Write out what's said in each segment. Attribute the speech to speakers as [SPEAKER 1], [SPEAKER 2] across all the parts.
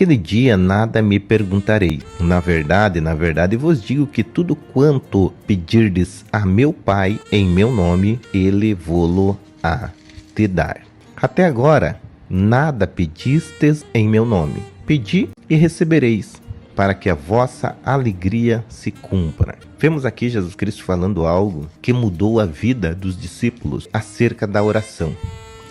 [SPEAKER 1] Aquele dia nada me perguntarei. Na verdade, vos digo que tudo quanto pedirdes a meu Pai em meu nome, ele vô-lo há de dar. Até agora, nada pedistes em meu nome. Pedi e recebereis, para que a vossa alegria se cumpra. Vemos aqui Jesus Cristo falando algo que mudou a vida dos discípulos acerca da oração.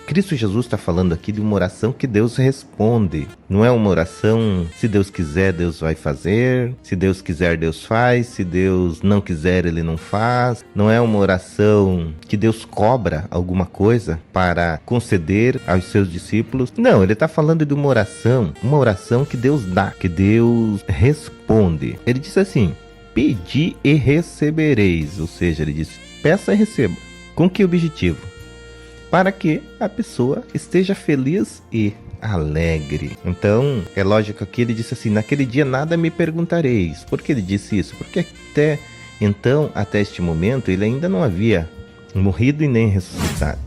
[SPEAKER 1] Cristo Jesus está falando aqui de uma oração que Deus responde. Não é uma oração, se Deus quiser, Deus vai fazer. Se Deus quiser, Deus faz. Se Deus não quiser, Ele não faz. Não é uma oração que Deus cobra alguma coisa para conceder aos seus discípulos. Não, Ele está falando de uma oração que Deus dá, que Deus responde. Ele diz assim, pedi e recebereis. Ou seja, Ele diz, peça e receba. Com que objetivo? Para que a pessoa esteja feliz e alegre. Então, é lógico que ele disse assim, naquele dia nada me perguntareis. Por que ele disse isso? Porque até este momento, ele ainda não havia morrido e nem ressuscitado.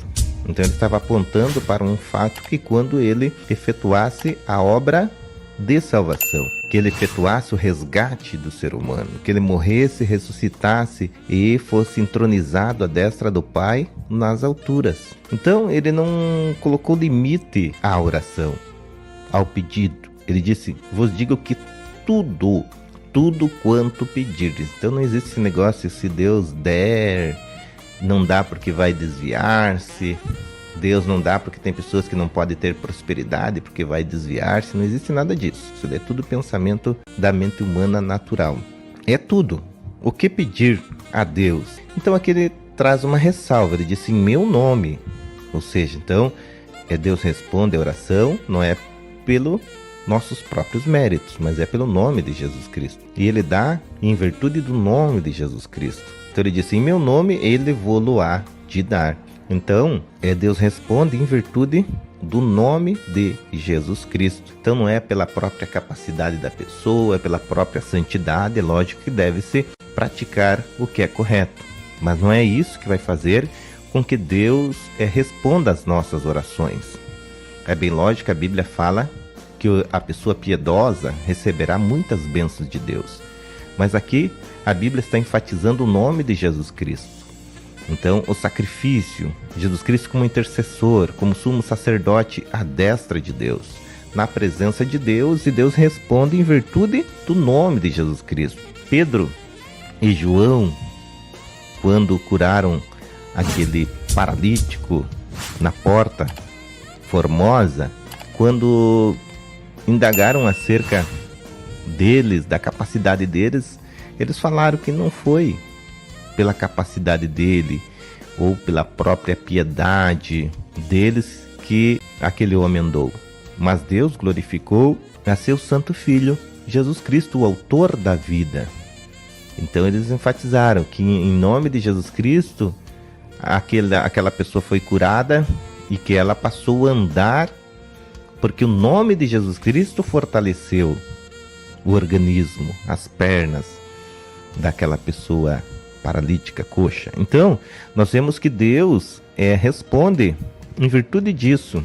[SPEAKER 1] Então, ele estava apontando para um fato que quando ele efetuasse a obra de salvação, que ele efetuasse o resgate do ser humano, que ele morresse, ressuscitasse e fosse entronizado à destra do Pai nas alturas. Então ele não colocou limite à oração, ao pedido. Ele disse, vos digo que tudo quanto pedirdes. Então não existe esse negócio, se Deus der, não dá porque vai desviar-se. Deus não dá porque tem pessoas que não podem ter prosperidade porque vai desviar-se. Não existe nada disso. Isso é tudo pensamento da mente humana natural. É tudo. O que pedir a Deus? Então aqui ele traz uma ressalva. Ele diz em meu nome. Ou seja, então Deus responde a oração, não é pelo nossos próprios méritos, mas é pelo nome de Jesus Cristo. E ele dá em virtude do nome de Jesus Cristo. Então ele diz em meu nome, ele vô-lo há de dar. Então, Deus responde em virtude do nome de Jesus Cristo. Então não é pela própria capacidade da pessoa, é pela própria santidade. É lógico que deve-se praticar o que é correto. Mas não é isso que vai fazer com que Deus responda às nossas orações. É bem lógico, a Bíblia fala que a pessoa piedosa receberá muitas bênçãos de Deus. Mas aqui a Bíblia está enfatizando o nome de Jesus Cristo. Então, o sacrifício, Jesus Cristo como intercessor, como sumo sacerdote à destra de Deus, na presença de Deus, e Deus responde em virtude do nome de Jesus Cristo. Pedro e João, quando curaram aquele paralítico na porta formosa, quando indagaram acerca deles, da capacidade deles, eles falaram que não foi pela capacidade dele ou pela própria piedade deles que aquele homem andou, mas Deus glorificou a seu santo filho Jesus Cristo, o autor da vida. Então eles enfatizaram que em nome de Jesus Cristo aquela pessoa foi curada e que ela passou a andar porque o nome de Jesus Cristo fortaleceu o organismo, as pernas daquela pessoa paralítica, coxa. Então, nós vemos que Deus responde em virtude disso.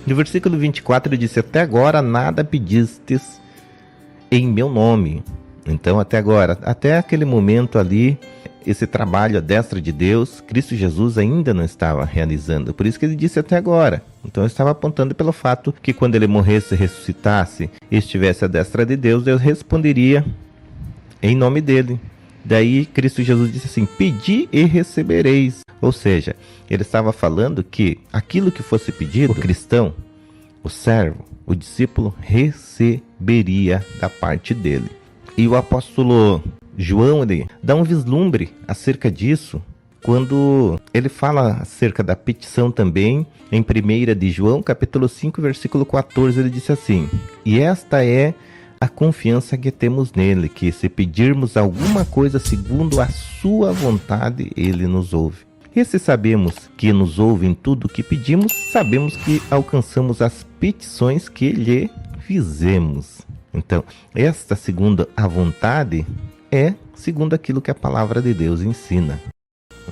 [SPEAKER 1] No versículo 24 ele disse, até agora nada pedistes em meu nome. Então, até agora, até aquele momento ali, esse trabalho à destra de Deus, Cristo Jesus ainda não estava realizando. Por isso que ele disse até agora. Então, ele estava apontando pelo fato que quando ele morresse, ressuscitasse e estivesse à destra de Deus, Deus responderia em nome dele. Daí Cristo Jesus disse assim, pedi e recebereis. Ou seja, ele estava falando que aquilo que fosse pedido, o cristão, o servo, o discípulo receberia da parte dele. E o apóstolo João, ele dá um vislumbre acerca disso, quando ele fala acerca da petição também, em 1 de João, capítulo 5, versículo 14, ele disse assim, e esta é a confiança que temos nele, que se pedirmos alguma coisa segundo a sua vontade, ele nos ouve. E se sabemos que nos ouve em tudo o que pedimos, sabemos que alcançamos as petições que lhe fizemos. Então, esta segundo a vontade é segundo aquilo que a palavra de Deus ensina.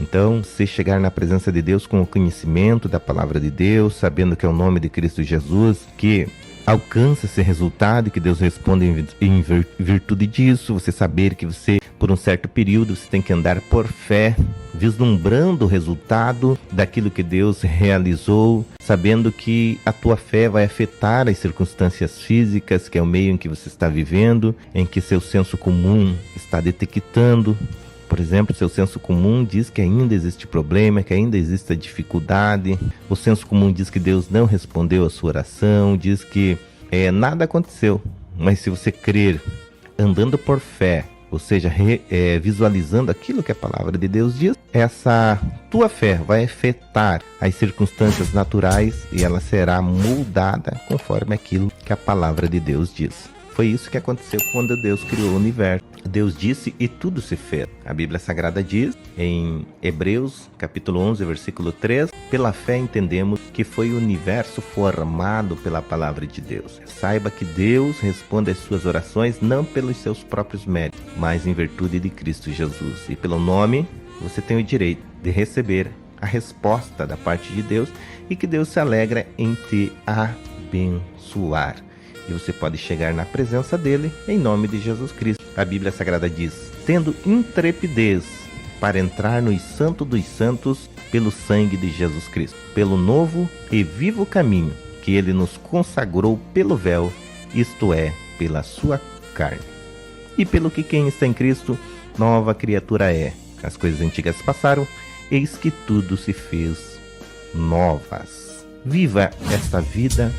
[SPEAKER 1] Então, se chegar na presença de Deus com o conhecimento da palavra de Deus, sabendo que é o nome de Cristo Jesus, que alcança esse resultado e que Deus responde em virtude disso. Você saber que você, por um certo período, você tem que andar por fé, vislumbrando o resultado daquilo que Deus realizou, sabendo que a tua fé vai afetar as circunstâncias físicas, que é o meio em que você está vivendo, em que seu senso comum está detectando. Por exemplo, seu senso comum diz que ainda existe problema, que ainda existe dificuldade. O senso comum diz que Deus não respondeu a sua oração, diz que nada aconteceu. Mas se você crer, andando por fé, ou seja, visualizando aquilo que a palavra de Deus diz, essa tua fé vai afetar as circunstâncias naturais e ela será moldada conforme aquilo que a palavra de Deus diz. Foi isso que aconteceu quando Deus criou o universo. Deus disse e tudo se fez. A Bíblia Sagrada diz em Hebreus, capítulo 11, versículo 3, pela fé entendemos que foi o universo formado pela palavra de Deus. Saiba que Deus responde às suas orações não pelos seus próprios méritos, mas em virtude de Cristo Jesus. E pelo nome, você tem o direito de receber a resposta da parte de Deus e que Deus se alegra em te abençoar. E você pode chegar na presença dele em nome de Jesus Cristo. A Bíblia Sagrada diz, tendo intrepidez para entrar no Santo dos Santos pelo sangue de Jesus Cristo, pelo novo e vivo caminho que ele nos consagrou pelo véu, isto é, pela sua carne. E pelo que quem está em Cristo, nova criatura é. As coisas antigas passaram, eis que tudo se fez novas. Viva esta vida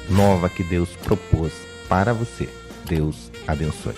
[SPEAKER 1] nova que Deus propôs para você. Deus abençoe.